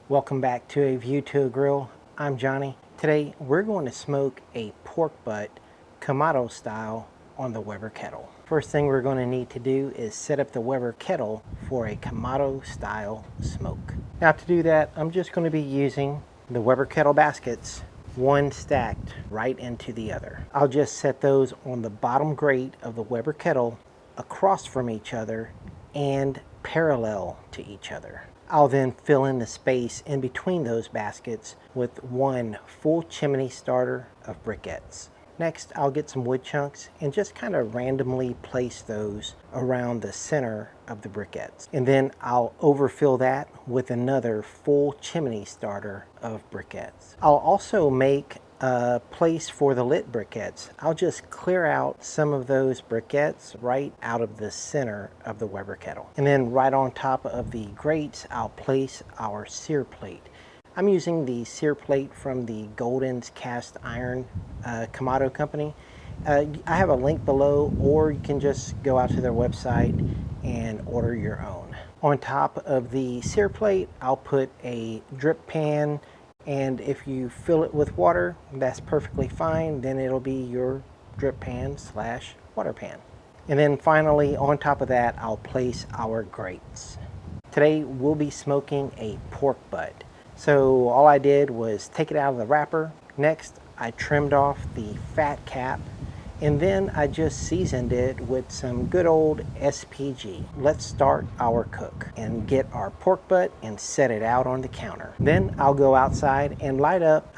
Welcome back to A View to a Grill. I'm Johnny. Today we're going to smoke a pork butt Kamado style on the Weber kettle. First thing we're going to need to do is set up the Weber kettle for a Kamado style smoke. Now to do that, I'm just going to be using the Weber kettle baskets, one stacked right into the other. I'll just set those on the bottom grate of the Weber kettle across from each other and parallel to each other. I'll then fill in the space in between those baskets with one full chimney starter of briquettes. Next, I'll get some wood chunks and just kind of randomly place those around the center of the briquettes. And then I'll overfill that with another full chimney starter of briquettes. I'll also make a place for the lit briquettes. I'll just clear out some of those briquettes right out of the center of the Weber kettle. And then right on top of the grates, I'll place our sear plate. I'm using the sear plate from the Golden's cast iron Kamado company. I have a link below, or you can just go out to their website and order your own. On top of the sear plate, I'll put a drip pan, and if you fill it with water, that's perfectly fine. Then it'll be your drip pan slash water pan. And then finally, on top of that, I'll place our grates. Today, we'll be smoking a pork butt. So all I did was take it out of the wrapper. Next, I trimmed off the fat cap, and then I just seasoned it with some good old SPG. Let's start our cook and get our pork butt and set it out on the counter. Then I'll go outside and light up,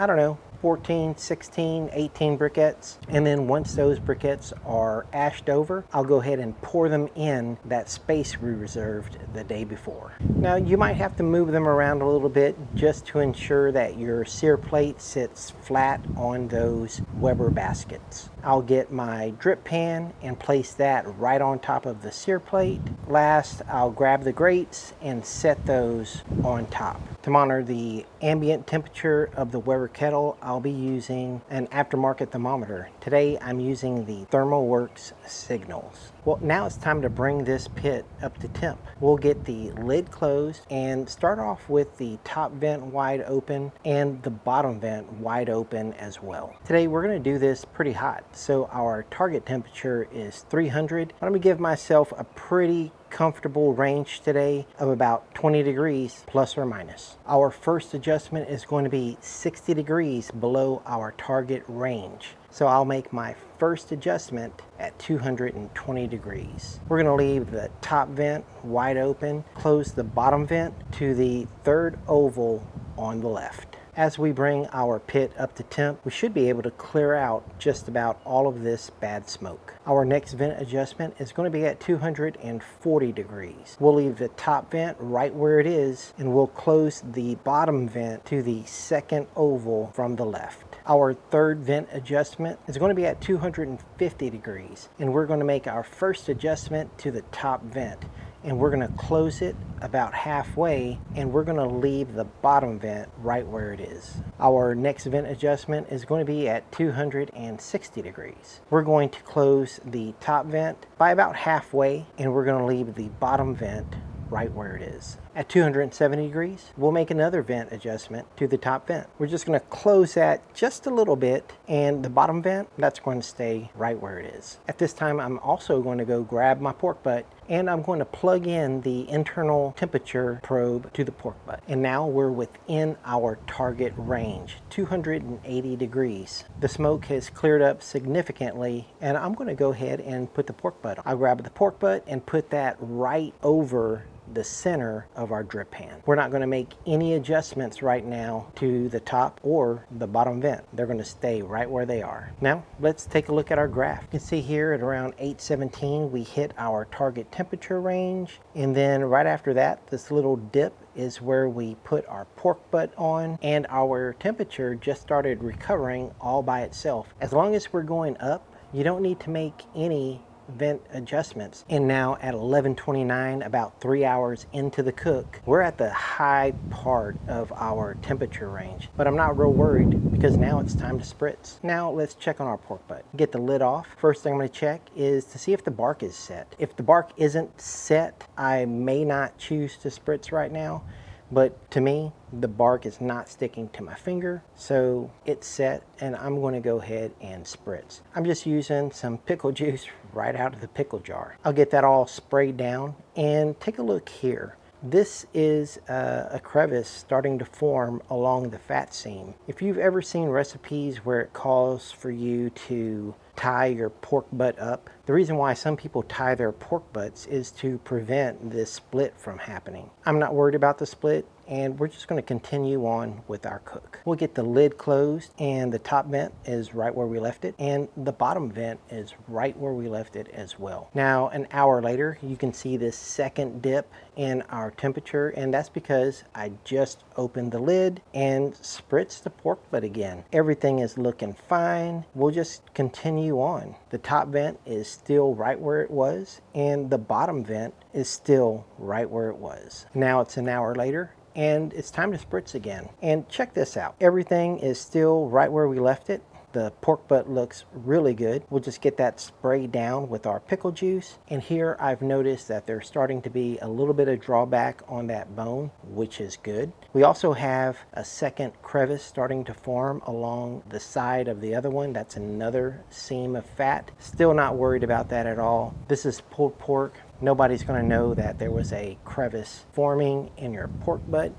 14, 16, 18 briquettes. And then once those briquettes are ashed over, I'll go ahead and pour them in that space we reserved the day before. Now you might have to move them around a little bit just to ensure that your sear plate sits flat on those Weber baskets. I'll get my drip pan and place that right on top of the sear plate. Last, I'll grab the grates and set those on top. To monitor the ambient temperature of the Weber kettle, I'll be using an aftermarket thermometer. Today I'm using the ThermoWorks Signals. Well, now it's time to bring this pit up to temp. We'll get the lid closed and start off with the top vent wide open and the bottom vent wide open as well. Today we're going to do this pretty hot, so our target temperature is 300. I'm going to give myself a pretty comfortable range today of about 20 degrees plus or minus. Our first adjustment is going to be 60 degrees below our target range. So I'll make my first adjustment at 220 degrees. We're going to leave the top vent wide open, close the bottom vent to the third oval on the left. As we bring our pit up to temp, we should be able to clear out just about all of this bad smoke. Our next vent adjustment is going to be at 240 degrees. We'll leave the top vent right where it is, and we'll close the bottom vent to the second oval from the left. Our third vent adjustment is going to be at 250 degrees, and we're going to make our first adjustment to the top vent. And we're going to close it about halfway, and we're going to leave the bottom vent right where it is. Our next vent adjustment is going to be at 260 degrees. We're going to close the top vent by about halfway, and we're going to leave the bottom vent right where it is. At 270 degrees, we'll make another vent adjustment to the top vent. We're just going to close that just a little bit, and the bottom vent, that's going to stay right where it is. At this time, I'm also going to go grab my pork butt, and I'm going to plug in the internal temperature probe to the pork butt. And now we're within our target range, 280 degrees. The smoke has cleared up significantly, and I'm going to go ahead and put the pork butt on. I'll grab the pork butt and put that right over the center of our drip pan. We're not going to make any adjustments right now to the top or the bottom vent. They're going to stay right where they are. Now let's take a look at our graph. You can see here at around 817 we hit our target temperature range, and then right after that, this little dip is where we put our pork butt on, and our temperature just started recovering all by itself. As long as we're going up, you don't need to make any vent adjustments. And now at 11:29, about 3 hours into the cook, we're at the high part of our temperature range. But I'm not real worried because now it's time to spritz. Now let's check on our pork butt. Get the lid off. First thing I'm going to check is to see if the bark is set. If the bark isn't set, I may not choose to spritz right now. but to me, the bark is not sticking to my finger, so it's set, and I'm going to go ahead and spritz. I'm just using some pickle juice right out of the pickle jar. I'll get that all sprayed down, and take a look here. This is a crevice starting to form along the fat seam. If you've ever seen recipes where it calls for you to tie your pork butt up, the reason why some people tie their pork butts is to prevent this split from happening. I'm not worried about the split, and we're just going to continue on with our cook. We'll get the lid closed, and the top vent is right where we left it, and the bottom vent is right where we left it as well. Now, an hour later, you can see this second dip in our temperature, and that's because I just opened the lid and spritzed the pork butt again. Everything is looking fine. We'll just continue on. The top vent is still right where it was, and the bottom vent is still right where it was. Now it's an hour later, and it's time to spritz again. And check this out. Everything is still right where we left it. The pork butt looks really good. We'll just get that sprayed down with our pickle juice. And here I've noticed that there's starting to be a little bit of drawback on that bone, which is good. We also have a second crevice starting to form along the side of the other one. That's another seam of fat. Still not worried about that at all. This is pulled pork. Nobody's going to know that there was a crevice forming in your pork butt,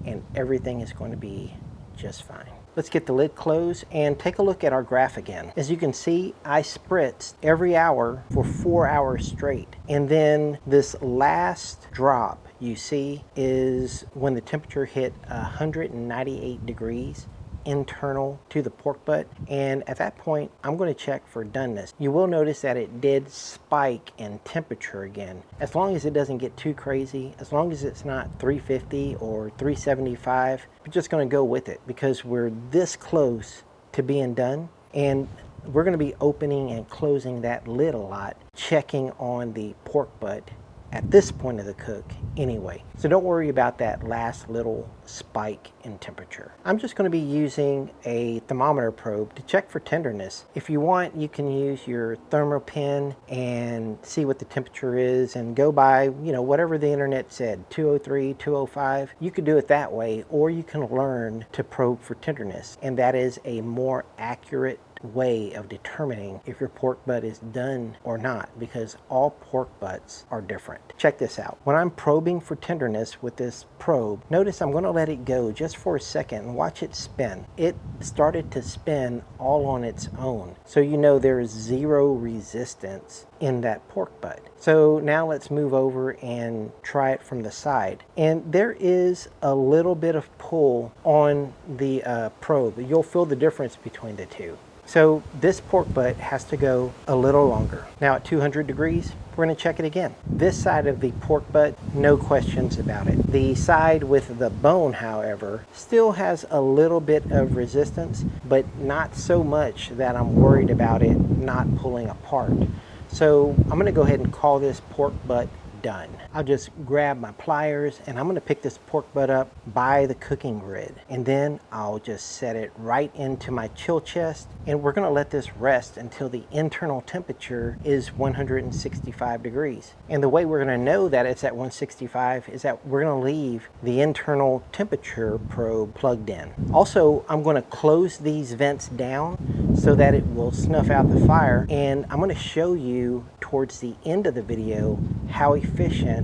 and everything is going to be just fine. Let's get the lid closed and take a look at our graph again. As you can see, I spritzed every hour for 4 hours straight. And then this last drop you see is when the temperature hit 198 degrees internal to the pork butt, and at that point I'm going to check for doneness. You will notice that it did spike in temperature again. As long as it doesn't get too crazy, as long as it's not 350 or 375, we're just going to go with it because we're this close to being done, and we're going to be opening and closing that lid a lot, checking on the pork butt at this point of the cook anyway. So don't worry about that last little spike in temperature. I'm just going to be using a thermometer probe to check for tenderness. If you want, you can use your thermopen and see what the temperature is and go by, you know, whatever the internet said, 203, 205. You could do it that way, or you can learn to probe for tenderness, and that is a more accurate way of determining if your pork butt is done or not, because all pork butts are different. Check this out. When I'm probing for tenderness with this probe, notice I'm going to let it go just for a second and watch it spin. It started to spin all on its own, so you know there is zero resistance in that pork butt. So now let's move over and try it from the side, and there is a little bit of pull on the probe. You'll feel the difference between the two. So this pork butt has to go a little longer. Now at 200 degrees, we're going to check it again. This side of the pork butt, no questions about it. The side with the bone, however, still has a little bit of resistance, but not so much that I'm worried about it not pulling apart. So I'm going to go ahead and call this pork butt done. I'll just grab my pliers and I'm going to pick this pork butt up by the cooking grid, and then I'll just set it right into my chill chest, and we're going to let this rest until the internal temperature is 165 degrees. And the way we're going to know that it's at 165 is that we're going to leave the internal temperature probe plugged in. Also, I'm going to close these vents down so that it will snuff out the fire, and I'm going to show you towards the end of the video how efficient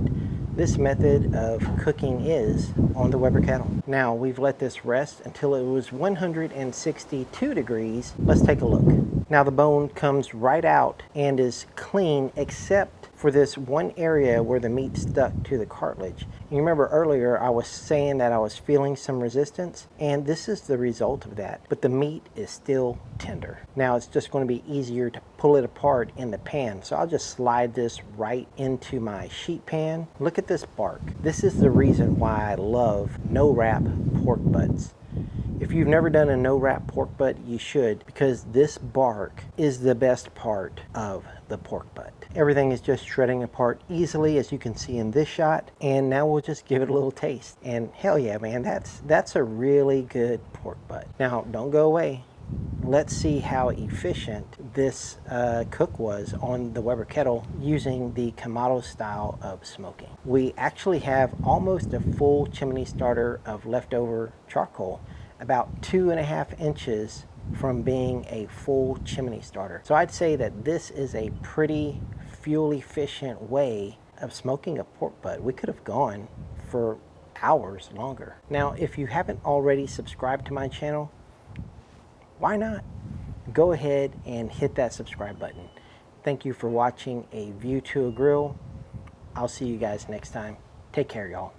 this method of cooking is on the Weber kettle. Now we've let this rest until it was 162 degrees. Let's take a look. Now the bone comes right out and is clean except for this one area where the meat stuck to the cartilage. You remember earlier I was saying that I was feeling some resistance, and this is the result of that, but the meat is still tender. Now it's just going to be easier to pull it apart in the pan, so I'll just slide this right into my sheet pan. Look at this bark. This is the reason why I love no-wrap pork butts. If you've never done a no-wrap pork butt, you should, because this bark is the best part of the pork butt. Everything is just shredding apart easily, as you can see in this shot, and now we'll just give it a little taste. And hell yeah, man, that's a really good pork butt. Now don't go away, let's see how efficient this cook was on the Weber kettle using the Kamado style of smoking. We actually have almost a full chimney starter of leftover charcoal, about 2.5 inches from being a full chimney starter. So I'd say that this is a pretty fuel efficient way of smoking a pork butt. We could have gone for hours longer. Now, if you haven't already subscribed to my channel, why not? Go ahead and hit that subscribe button. Thank you for watching A View to a Grill. I'll see you guys next time. Take care, y'all.